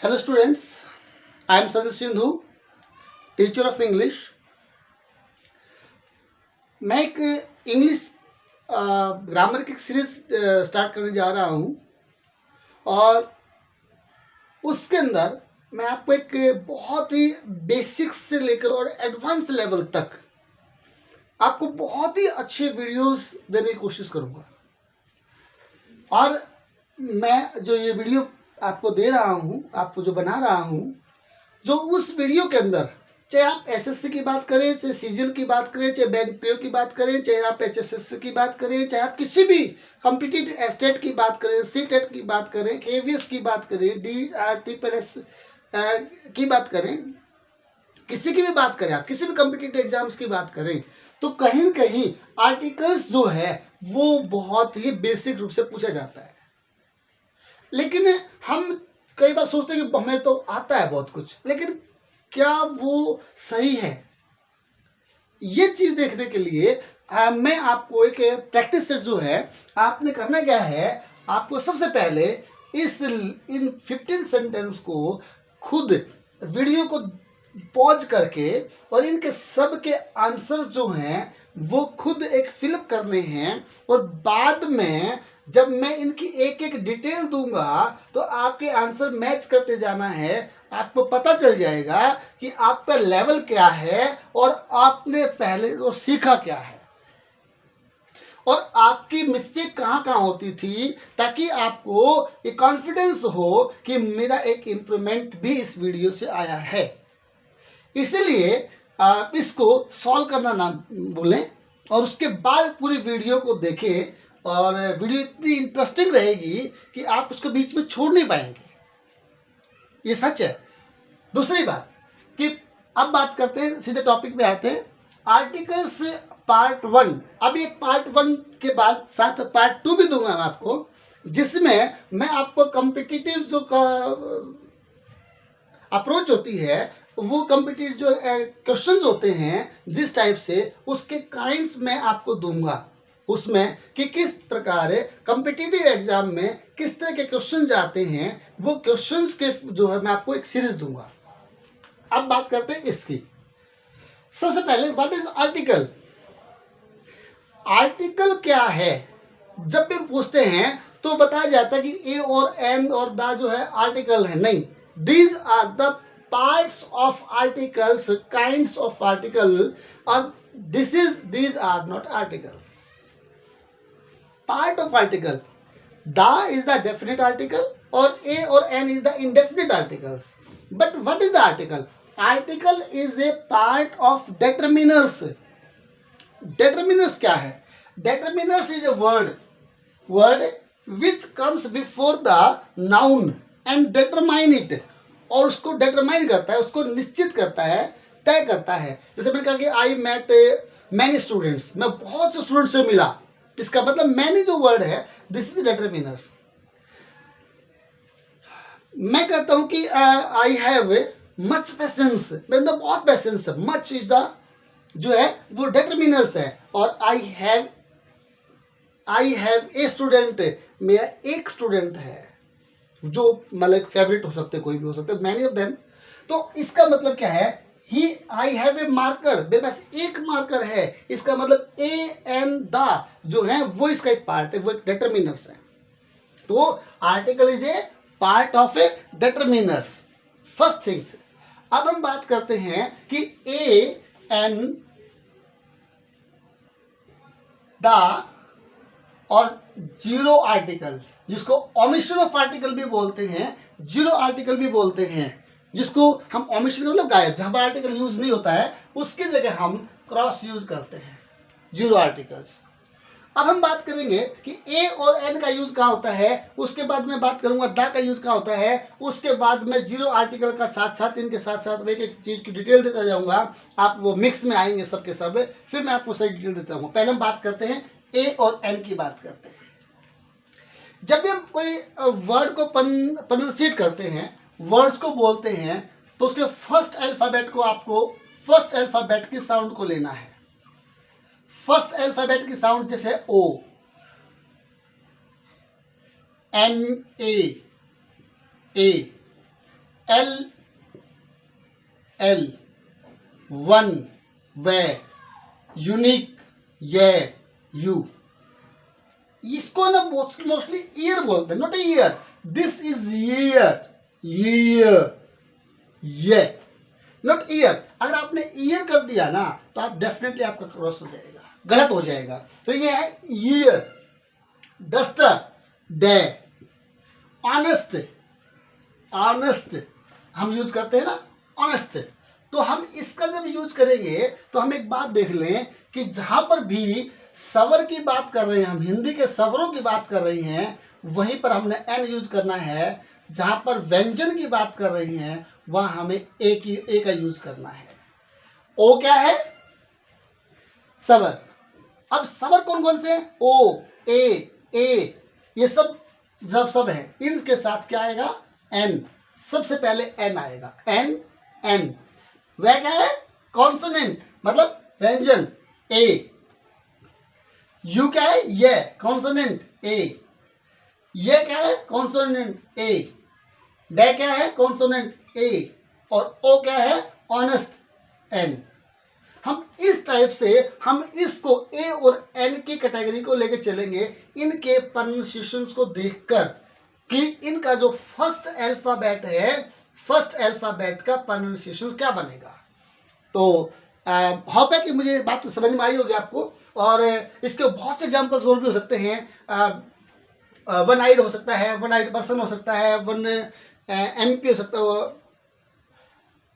Hello students, I am Sanjay Sindhu, teacher of English. मैं एक English grammar की series start करने जा रहा हूँ और उसके अंदर मैं आपको एक बहुत ही बेसिक्स से लेकर और एडवांस लेवल तक आपको बहुत ही अच्छे वीडियोस देने की कोशिश करूँगा। और मैं जो ये वीडियो आपको दे रहा हूँ, आपको जो बना रहा हूँ, जो उस वीडियो के अंदर चाहे आप एसएससी की बात करें, चाहे सीजीएल की बात करें, चाहे बैंक पीओ की बात करें, चाहे आप एचएसएस की बात करें, चाहे आप किसी भी कॉम्पिटिटिव एस्टेट की बात करें, सीटेट की बात करें, केवीएस की बात करें, डीआरटीपीएस की बात करें, किसी की भी बात करें, आप किसी भी कॉम्पिटिटिव एग्जाम्स की बात करें, तो कहीं न कहीं आर्टिकल्स जो है वो बहुत ही बेसिक रूप से पूछा जाता है। लेकिन हम कई बार सोचते हैं कि हमें तो आता है बहुत कुछ, लेकिन क्या वो सही है? ये चीज़ देखने के लिए मैं आपको एक प्रैक्टिस सेट जो है, आपने करना क्या है, आपको सबसे पहले इन 15 सेंटेंस को खुद वीडियो को पॉज करके और इनके सब के आंसर जो हैं वो खुद एक फिलअप करने हैं। और बाद में जब मैं इनकी एक एक डिटेल दूंगा तो आपके आंसर मैच करते जाना है। आपको पता चल जाएगा कि आपका लेवल क्या है और आपने पहले वो सीखा क्या है और आपकी मिस्टेक कहाँ कहाँ होती थी, ताकि आपको एक कॉन्फिडेंस हो कि मेरा एक इम्प्रूवमेंट भी इस वीडियो से आया है। इसीलिए आप इसको सॉल्व करना ना भूलें और उसके बाद पूरी वीडियो को देखें। और वीडियो इतनी इंटरेस्टिंग रहेगी कि आप उसको बीच में छोड़ नहीं पाएंगे, ये सच है। दूसरी बात कि अब बात करते हैं, सीधे टॉपिक पे आते हैं, आर्टिकल्स पार्ट 1। अब एक पार्ट 1 के बाद साथ पार्ट 2 भी दूंगा मैं आपको, जिसमें मैं आपको कॉम्पिटिटिव जो का अप्रोच होती है, वो कॉम्पिटिटिव जो क्वेश्चन होते हैं जिस टाइप से, उसके काइंड्स मैं आपको दूंगा उसमें कि किस प्रकार कॉम्पिटिटिव एग्जाम में किस तरह के क्वेश्चन जाते हैं, वो क्वेश्चंस के जो है मैं आपको एक सीरीज दूंगा। अब बात करते हैं इसकी। सबसे पहले व्हाट इज आर्टिकल? आर्टिकल क्या है? जब भी पूछते हैं तो बताया जाता है कि ए और एन और द जो है आर्टिकल है। नहीं, these are the parts of articles, kinds of article, और these are not article. Part of article, the is the definite article or a or n is the indefinite articles. But what is the article? Article is a part of determiners. Determiners क्या है? Determiners is a word which comes before the noun and determine it. और उसको determine करता है, उसको निश्चित करता है, तय करता है। जैसे मैंने कहा कि I met many students, मैं बहुत से स्टूडेंट से मिला, इसका मतलब मैंने जो वर्ड है दिस इज determiners। मैं कहता हूं कि आई हैव मच पेशेंस, मेरे अंदर बहुत पेशेंस है, मच इज द जो है वो determiners है। और आई हैव ए स्टूडेंट, मेरा एक स्टूडेंट है, जो मतलब फेवरेट हो सकते, कोई भी हो सकते, मैनी ऑफ देम। तो इसका मतलब क्या है, ही आई हैव ए मार्कर, मेरे पास एक मार्कर है, इसका मतलब ए एन द जो है वो इसका एक पार्ट है, वो एक डिटरमिनर्स है। तो article is a part of A determiners, first things. अब हम बात करते हैं कि ए एन द और जीरो आर्टिकल, जिसको ओमिशन ऑफ आर्टिकल भी बोलते हैं, जीरो आर्टिकल भी बोलते हैं, जिसको हम ओमिशन मतलब गायब, जहां पर आर्टिकल यूज नहीं होता है उसकी जगह हम क्रॉस यूज करते हैं, जीरो आर्टिकल्स। अब हम बात करेंगे कि ए और एन का यूज कहाँ होता है, उसके बाद मैं बात करूंगा द का यूज कहाँ होता है, उसके बाद मैं जीरो आर्टिकल का साथ साथ इनके साथ साथ मैं एक चीज की डिटेल देता जाऊंगा, आप वो मिक्स में आएंगे सबके सब, फिर मैं आपको सही डिटेल देता हूँ। पहले हम बात करते हैं ए और एन की बात करते हैं। जब भी हम कोई वर्ड को प्रोनाउंसिएट करते हैं, वर्ड्स को बोलते हैं, तो उसके फर्स्ट अल्फाबेट को आपको फर्स्ट अल्फाबेट की साउंड को लेना है। फर्स्ट अल्फाबेट की साउंड जैसे O, N, A, L L one way unique ये यू। इसको ना मोस्टली ईयर बोलते हैं, not ear, this is ear, ear ये, नॉट ईयर। अगर आपने ईयर कर दिया ना तो आप डेफिनेटली आपका क्रॉस हो जाएगा, गलत हो जाएगा। तो ये है year. Duster day, honest, honest हम यूज करते हैं ना, ऑनेस्ट। तो हम इसका जब यूज करेंगे तो हम एक बात देख लें कि जहां पर भी सवर की बात कर रहे हैं, हम हिंदी के सवरों की बात कर रही हैं, वहीं पर हमने एन यूज करना है। जहां पर व्यंजन की बात कर रही हैं वहां हमें ए का यूज करना है। ओ क्या है? सवर। अब सवर कौन कौन से हैं? ओ, ए, ये सब जब सब है, इनके साथ क्या आएगा? एन। सबसे पहले एन आएगा, एन। वह क्या है? कॉन्सोनेंट, मतलब व्यंजन, ए। यू क्या है? ये, कॉन्सोनेंट, ए। ये क्या है? कॉन्सोनेंट, ए। डे क्या है? Consonant, a. और ओ क्या है? Honest, an. हम इस टाइप से हम इसको ए और एन की कैटेगरी को लेकर चलेंगे, इनके प्रोनाउंसिएशंस को देखकर कि इनका जो फर्स्ट अल्फाबेट है, फर्स्ट अल्फाबेट का प्रोनाउंसिएशन क्या बनेगा। तो होप है कि मुझे बात समझ में आई होगी आपको। और इसके बहुत से एग्जाम्पल्स और भी हो सकते हैं। वन आइड हो सकता है, वन आइड पर्सन हो सकता है, वन एमपी हो सकता है,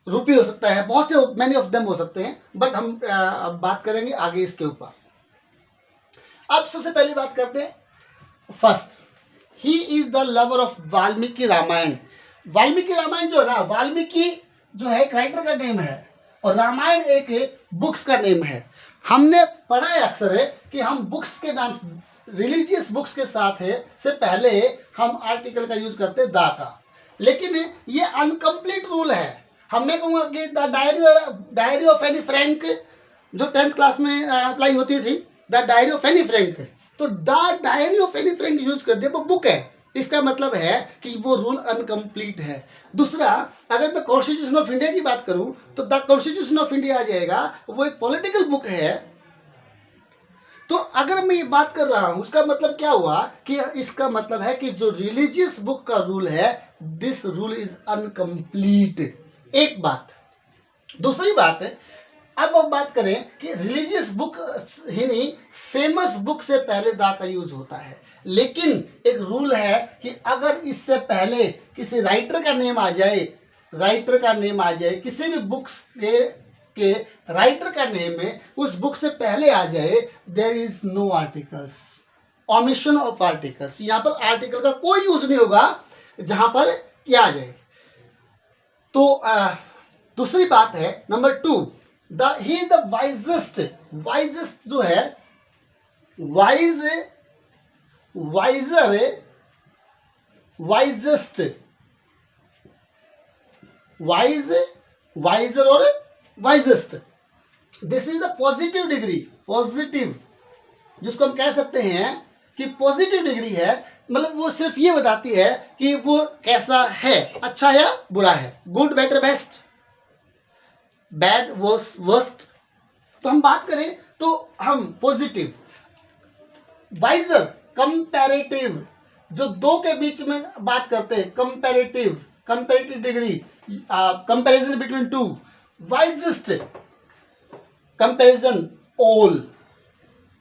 रूपी हो सकता है, बहुत से मैनी ऑफ देम हो सकते हैं। बट हम अब बात करेंगे आगे इसके ऊपर। अब सबसे पहली बात करते हैं first, he is the lover of Valmiki Ramayana. Valmiki Ramayana जो है ना, वाल्मीकि जो है एक राइटर का नेम है और रामायण एक बुक्स का नेम है। हमने पढ़ा है अक्सर है कि हम बुक्स के नाम, रिलीजियस बुक्स के साथ है से पहले हम आर्टिकल का यूज करते हैं दा का, लेकिन ये अनकम्प्लीट रूल है। मैं कहूँगा कि the diary of Anne Frank जो 10th क्लास में अप्लाई होती थी, the diary of Anne Frank, तो the diary of Anne Frank use कर दिया वो बुक है, इसका मतलब है कि वो रूल अनकम्प्लीट है। दूसरा, अगर मैं कॉन्स्टिट्यूशन ऑफ इंडिया की बात करूं तो द कॉन्स्टिट्यूशन ऑफ इंडिया आ जाएगा, वो एक पॉलिटिकल बुक है। तो अगर मैं ये बात कर रहा हूं, उसका मतलब क्या हुआ कि इसका मतलब है कि जो रिलीजियस बुक का रूल है, दिस रूल इज अनकम्प्लीट। एक बात। दूसरी बात है, अब हम बात करें कि रिलीजियस बुक ही नहीं, फेमस बुक से पहले दा का यूज होता है, लेकिन एक रूल है कि अगर इससे पहले किसी राइटर का नेम आ जाए, किसी भी बुक्स के राइटर का नेम में उस बुक से पहले आ जाए, there is no articles, omission of articles. यहां पर आर्टिकल का कोई यूज नहीं होगा जहां पर क्या आ जाए। तो दूसरी बात है number 2, he is the wisest. Wisest जो है, वाइजेस्ट, वाइजर और wisest, this is the positive degree. Positive जिसको हम कह सकते हैं कि पॉजिटिव डिग्री है, मतलब वो सिर्फ ये बताती है कि वो कैसा है, अच्छा या बुरा है, good, better, best, bad, worst. तो हम बात करें तो हम पॉजिटिव। वाइजर, कंपैरेटिव, जो दो के बीच में बात करते हैं, comparative degree, comparison between two. Wisest, comparison, all,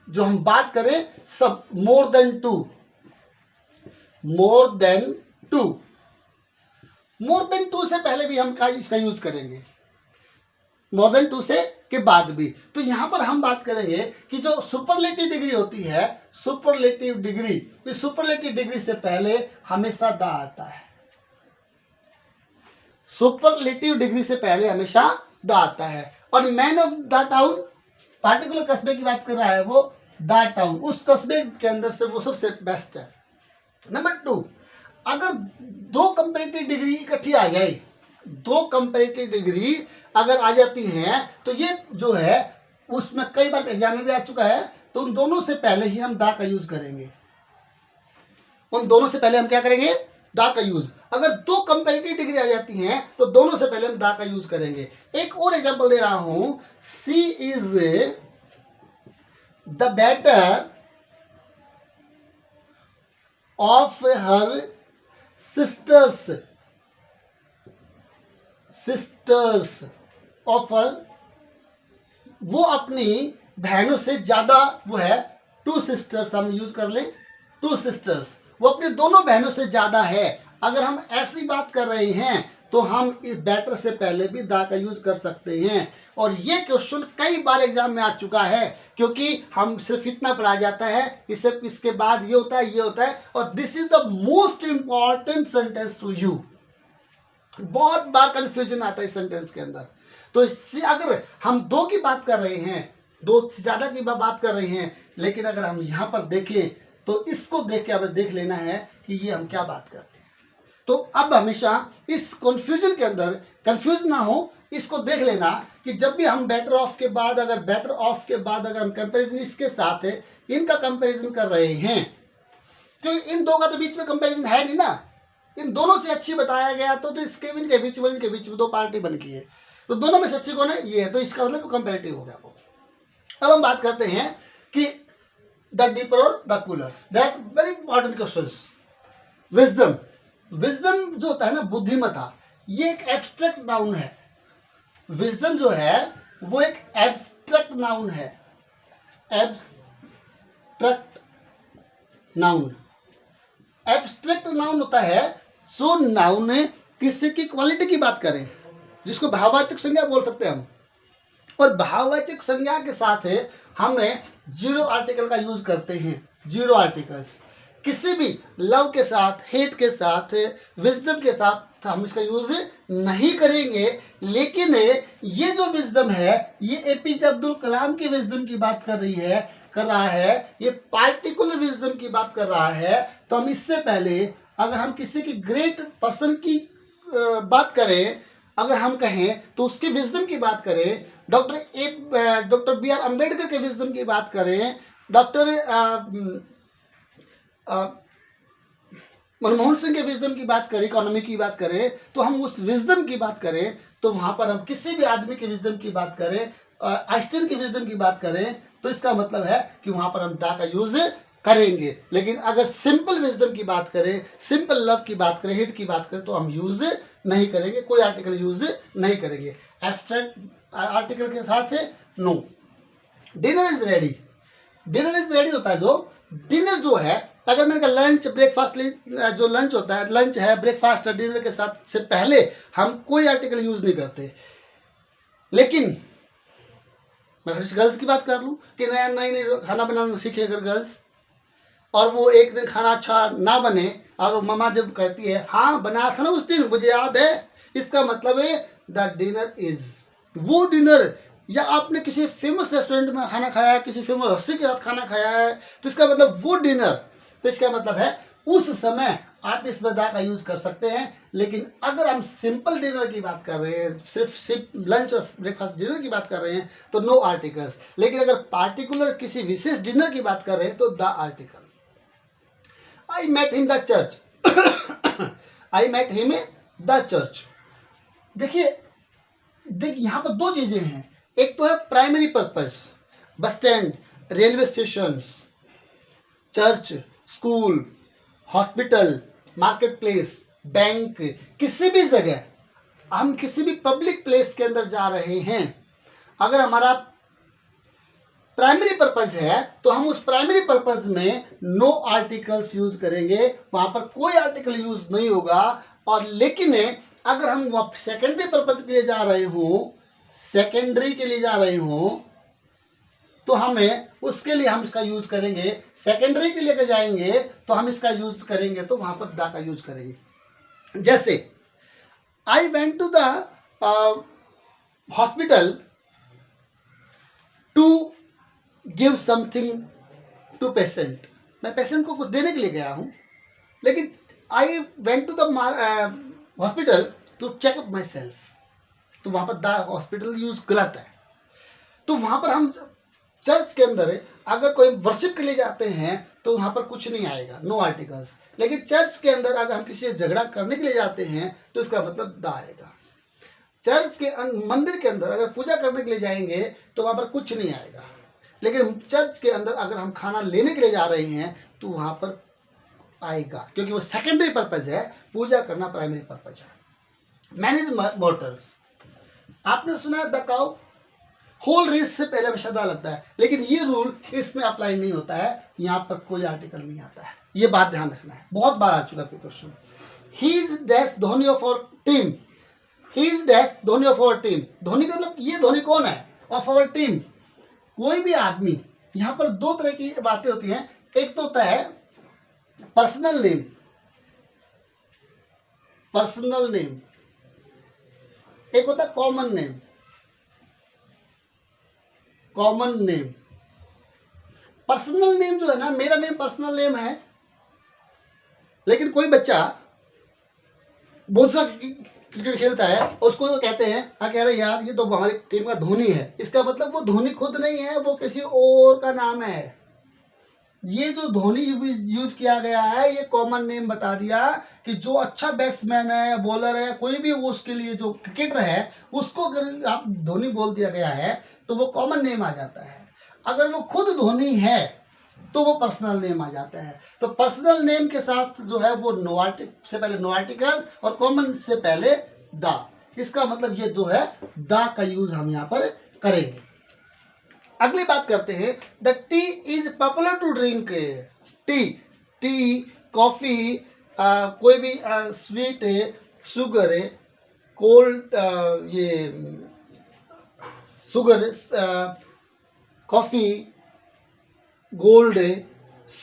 जो हम बात करें सब, more than two, more than two से पहले भी हम इसका यूज करेंगे, मोर देन टू से के बाद भी। तो यहां पर हम बात करेंगे कि जो सुपरलेटिव डिग्री होती है, सुपरलेटिव डिग्री, इस सुपरलेटिव डिग्री से पहले हमेशा दा आता है। सुपरलेटिव डिग्री से पहले हमेशा दा आता है। और man of the town, particular कस्बे की बात कर रहा है वो, द टाउन, उस कस्बे के अंदर से वो सबसे बेस्ट है। नंबर 2, अगर दो कंपैरेटिव डिग्री इकट्ठी आ जाए, दो कंपैरेटिव डिग्री अगर आ जाती हैं, तो ये जो है उसमें कई बार एग्जाम में भी आ चुका है, तो उन दोनों से पहले ही हम दा का यूज करेंगे। उन दोनों से पहले हम क्या करेंगे? दा का यूज। अगर दो कंपैरेटिव डिग्री आ जाती हैं तो दोनों से पहले हम द का यूज करेंगे। एक और एग्जांपल दे रहा हूं, she is the better of her sisters of her, वो अपनी बहनों से ज्यादा, वो है टू सिस्टर्स, हम यूज कर लें टू सिस्टर्स, वो अपनी दोनों बहनों से ज्यादा है। अगर हम ऐसी बात कर रहे हैं तो हम इस बेटर से पहले भी द का यूज कर सकते हैं। और ये क्वेश्चन कई बार एग्जाम में आ चुका है, क्योंकि हम सिर्फ इतना पढ़ा जाता है, इसके बाद ये होता है, ये होता है, और this is the most important sentence to you. बहुत बार कंफ्यूजन आता है इस सेंटेंस के अंदर। तो इससे अगर हम दो की बात कर रहे हैं, दो से ज्यादा की बात कर रहे हैं, लेकिन अगर हम यहां पर देखें तो इसको देख के हमें देख लेना है कि ये हम क्या बात कर रहे हैं। तो अब हमेशा इस कंफ्यूजन के अंदर कंफ्यूज ना हो, इसको देख लेना कि जब भी हम बेटर ऑफ के बाद, अगर बेटर ऑफ के बाद अगर हम कंपैरिजन इसके साथ है, इनका कंपैरिजन कर रहे हैं, क्योंकि इन दो का तो बीच में कंपैरिजन है नहीं ना, इन दोनों से अच्छी बताया गया तो इसके इनके बीच में दो पार्टी बन गई है, तो दोनों में से अच्छी कौन है, ये है, तो इसका मतलब कंपैरेटिव हो गया वो। अब हम बात करते हैं कि द डीपर और the cooler, that very important questions. Wisdom, wisdom जो होता है ना, बुद्धिमता, ये एक एब्स्ट्रैक्ट नाउन है। विजडम जो है वो एक एब्स्ट्रैक्ट नाउन है, एब्स्ट्रैक्ट नाउन। एब्स्ट्रैक्ट नाउन होता है जो नाउन किसी की क्वालिटी की बात करें, जिसको भाववाचक संज्ञा बोल सकते हैं हम। और भाववाचक संज्ञा के साथ हमें जीरो आर्टिकल का यूज करते हैं। जीरो आर्टिकल्स किसी भी लव के साथ, हेट के साथ, विजडम के साथ हम इसका यूज नहीं करेंगे। लेकिन ये जो विजडम है, ये एपीजे अब्दुल कलाम की विजडम की बात कर रहा है, ये पार्टिकुलर विजडम की बात कर रहा है। तो हम इससे पहले अगर हम किसी की ग्रेट पर्सन की बात करें, अगर हम कहें तो उसकी विजडम की बात करें, डॉक्टर बी आर अम्बेडकर के विजडम की बात करें, डॉक्टर मनमोहन सिंह के विजडम की बात करें, इकोनॉमी की बात करें, तो हम उस विजडम की बात करें, तो वहां पर हम किसी भी आदमी के विजडम की बात करें, आइंस्टाइन की विजडम की बात करें, तो इसका मतलब है कि वहां पर हम दा का यूज करेंगे। लेकिन अगर सिंपल विजडम की बात करें, सिंपल लव की बात करें, हिट की बात करें, तो हम यूज नहीं करेंगे, कोई आर्टिकल यूज नहीं करेंगे। एब्स्ट्रैक्ट आर्टिकल के साथ है no. Dinner is ready, dinner is ready होता है जो डिनर जो है, अगर मैंने कहा लंच ब्रेकफास्ट, जो लंच होता है, लंच है, ब्रेकफास्ट है, डिनर के साथ से पहले हम कोई आर्टिकल यूज नहीं करते। लेकिन मैं गर्ल्स की बात कर लूँ कि नया नई खाना बनाना सीखे अगर गर्ल्स, और वो एक दिन खाना अच्छा ना बने, और मम्मा जब कहती है हाँ बनाया था ना उस दिन, मुझे याद है, इसका मतलब है द डिनर इज, वो डिनर, या आपने किसी फेमस रेस्टोरेंट में खाना खाया है, किसी फेमस हस्ती के साथ खाना खाया है, तो इसका मतलब वो डिनर, तो इसका मतलब है उस समय आप इस दा का यूज कर सकते हैं। लेकिन अगर हम सिंपल डिनर की बात कर रहे हैं, सिर्फ लंच और ब्रेकफास्ट डिनर की बात कर रहे हैं, तो नो आर्टिकल्स। लेकिन अगर पार्टिकुलर किसी विशेष डिनर की बात कर रहे हैं तो the article. I met him the church, I met him the church. देखिए यहाँ पर दो चीजें हैं, एक तो है primary purpose, bus stand, railway station, church, school, hospital, market place, bank, किसी भी जगह हम किसी भी पब्लिक प्लेस के अंदर जा रहे हैं, अगर हमारा प्राइमरी पर्पस है तो हम उस प्राइमरी पर्पस में नो आर्टिकल्स यूज करेंगे, वहां पर कोई आर्टिकल यूज नहीं होगा। और लेकिन अगर हम सेकेंडरी पर्पस के लिए जा रहे हो, सेकेंडरी के लिए जा रहे हो, तो हमें उसके लिए हम इसका यूज करेंगे। सेकेंडरी के लिए जाएंगे तो हम इसका यूज करेंगे, तो वहां पर दा का यूज करेंगे। जैसे I went to the hospital to give something to patient, मैं पेशेंट को कुछ देने के लिए गया हूं, लेकिन I went to the hospital to checkup myself, तो वहां पर द हॉस्पिटल यूज गलत है। तो वहां पर हम चर्च के अंदर अगर कोई वर्शिप के लिए जाते हैं तो वहाँ पर कुछ नहीं आएगा, नो आर्टिकल्स। लेकिन चर्च के अंदर अगर हम किसी से झगड़ा करने के लिए जाते हैं तो इसका मतलब द आएगा। चर्च के मंदिर के अंदर अगर पूजा करने के लिए जाएंगे तो वहाँ पर कुछ नहीं आएगा। लेकिन चर्च के अंदर अगर हम खाना लेने के लिए जा रहे हैं तो वहाँ पर आएगा, क्योंकि वो सेकेंडरी पर्पज है, पूजा करना प्राइमरी पर्पज है। मैन इज मॉर्टल्स, आपने सुना है द काउ, होल रेस से पहले शब्द लगता है, लेकिन ये रूल इसमें अप्लाई नहीं होता है, यहाँ पर कोई आर्टिकल नहीं आता है, ये बात ध्यान रखना है, बहुत बार आ चुका है question. He is dash Dhoni of our team, he is dash Dhoni of our team, Dhoni का मतलब ये धोनी कौन है, ऑफ आवर टीम, कोई भी आदमी। यहाँ पर दो तरह की बातें होती हैं, एक तो होता है पर्सनल नेम, पर्सनल नेम, एक होता है common name, common name. Personal name जो है ना, मेरा नेम पर्सनल नेम है, लेकिन कोई बच्चा बहुत सा क्रिकेट खेलता है और उसको कहते हैं, हाँ कह रहे यार ये तो हमारी टीम का धोनी है, इसका मतलब वो धोनी खुद नहीं है, वो किसी और का नाम है। ये जो धोनी यूज किया गया है, ये कॉमन नेम बता दिया कि जो अच्छा बैट्समैन है, बॉलर है, कोई भी वो उसके लिए जो क्रिकेटर है, उसको अगर आप धोनी बोल दिया गया है तो वो कॉमन नेम आ जाता है। अगर वो खुद धोनी है तो वो पर्सनल नेम आ जाता है। तो पर्सनल नेम के साथ जो है वो नो आर्टिकल से पहले नो आर्टिकल और कॉमन से पहले द, इसका मतलब ये जो है द का यूज हम यहाँ पर करेंगे। अगली बात करते हैं, the tea is popular to drink, tea, tea, coffee, कोई भी स्वीट है, शुगर है, कोल्ड, ये शुगर, कॉफी, गोल्ड,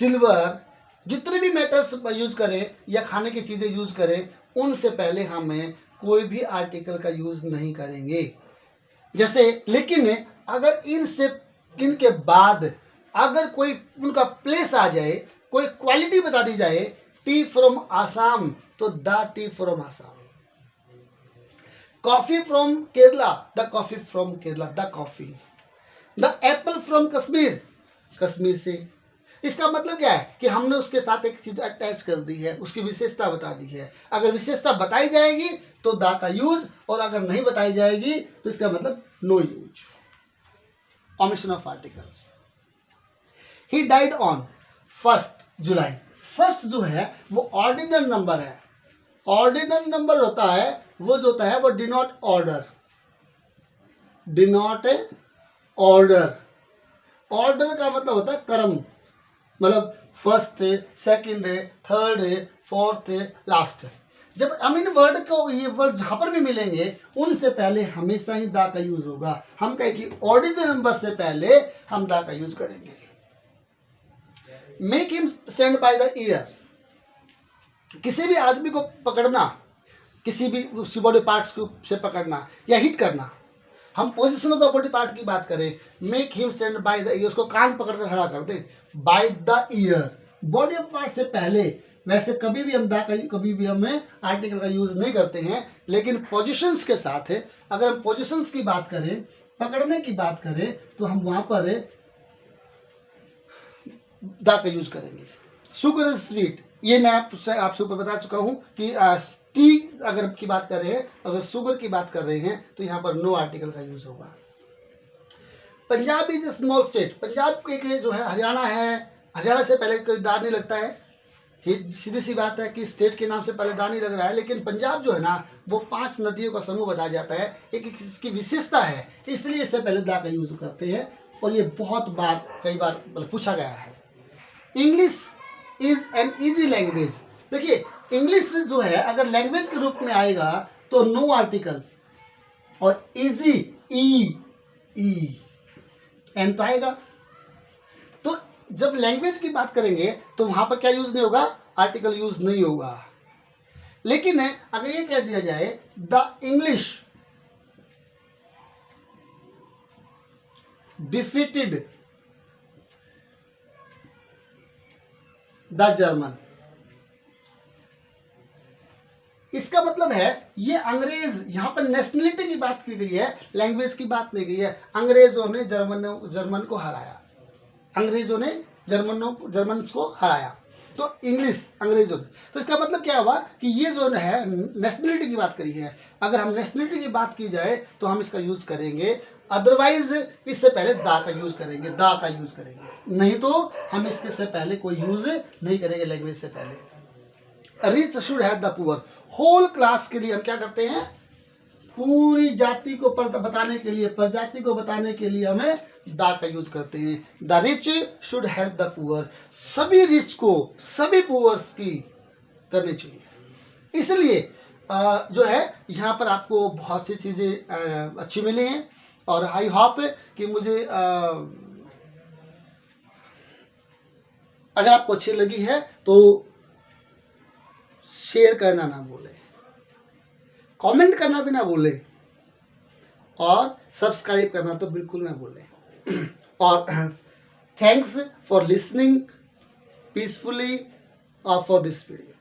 सिल्वर, जितने भी मेटल्स यूज करें या खाने की चीज़ें यूज करें, उनसे पहले हमें कोई भी आर्टिकल का यूज नहीं करेंगे। जैसे लेकिन अगर इनके बाद अगर कोई उनका प्लेस आ जाए, कोई क्वालिटी बता दी जाए, टी फ्रॉम आसाम, तो the T from Assam, coffee from Kerala, the coffee from Kerala, the coffee, the Apple from Kashmir, Kashmir से। इसका मतलब क्या है कि हमने उसके साथ एक चीज अटैच कर दी है, उसकी विशेषता बता दी है। अगर विशेषता बताई जाएगी तो द का यूज, और अगर नहीं बताई जाएगी तो इसका मतलब no use. Omission of articles. He died on 1 July. First जो है वो ऑर्डिनल नंबर है, ऑर्डिनल नंबर होता है वो जो होता है वो denote order, denote order, order का मतलब होता है क्रम, मतलब फर्स्ट है, सेकंड है, थर्ड है, फोर्थ है, लास्ट है। जब हम इन वर्ड को, ये वर्ड जहां पर भी मिलेंगे उनसे पहले हमेशा ही द का यूज होगा। हम कहें कि ऑर्डिनल नंबर से पहले हम द का यूज करेंगे। Make him stand by the year, किसी भी आदमी को पकड़ना, किसी भी उसकी बॉडी पार्ट्स को से पकड़ना या हिट करना। हम position of the body part की बात करें, make him stand by the year, उसको कान पकड़ कर खड़ा कर दें, by the year, body part से पहले। वैसे कभी भी हम कभी भी हमें आर्टिकल का यूज नहीं करते हैं, लेकिन पोजिशंस के साथ है। अगर हम पोजिशंस की बात करें, पकड़ने की बात करें, तो हम वहां पर द का यूज करेंगे। शुगर इज स्वीट, ये मैं आपसे ऊपर बता चुका हूं कि टी अगर की बात कर रहे हैं, अगर शुगर की बात कर रहे हैं तो यहाँ पर नो आर्टिकल का यूज होगा। Punjab is a small state, Punjab के जो है हरियाणा है, हरियाणा से पहले कोई दार नहीं लगता है। सीधी सी बात है कि स्टेट के नाम से पहले दार नहीं लग रहा है, लेकिन पंजाब जो है ना वो 5 नदियों का समूह बताया जाता है, एक इसकी विशेषता है, इसलिए इससे पहले दा का यूज करते हैं, और ये बहुत बार कई बार पूछा गया है। English is an easy language, देखिए इंग्लिश जो है अगर लैंग्वेज के रूप में आएगा तो नो आर्टिकल, और इजी ई एन तो आएगा। तो जब लैंग्वेज की बात करेंगे तो वहां पर क्या यूज नहीं होगा, आर्टिकल यूज नहीं होगा। लेकिन अगर ये कह दिया जाए the English defeated the German, इसका मतलब है ये अंग्रेज, यहां पर नेशनलिटी की बात की गई है, लैंग्वेज की बात नहीं गई है। अंग्रेजों ने जर्मन को हराया, अंग्रेजों ने जर्मन्स को हराया। तो इंग्लिश अंग्रेजों ने, तो इसका मतलब क्या हुआ कि ये जो है नेशनलिटी की बात करी है, अगर हम नेशनलिटी की बात की जाए तो हम इसका यूज़ करेंगे, अदरवाइज इससे पहले दा का यूज़ करेंगे, दा का यूज़ करेंगे, नहीं तो हम इसके से पहले कोई यूज़ नहीं करेंगे लैंग्वेज से पहले। Rich should have the poor, whole class के लिए हम क्या करते हैं, पूरी जाति को बताने के लिए, प्रजाति को बताने के लिए हमें दा का यूज करते हैं। The rich should help the poor, सभी रिच को सभी पुअर्स की करनी चाहिए। इसलिए जो है यहाँ पर आपको बहुत सी चीज़ें अच्छी मिली हैं और आई होप कि मुझे अगर आपको अच्छी लगी है तो शेयर करना ना भूलें, कमेंट करना भी ना भूलें और सब्सक्राइब करना तो बिल्कुल ना भूलें। और thanks for listening peacefully for this video.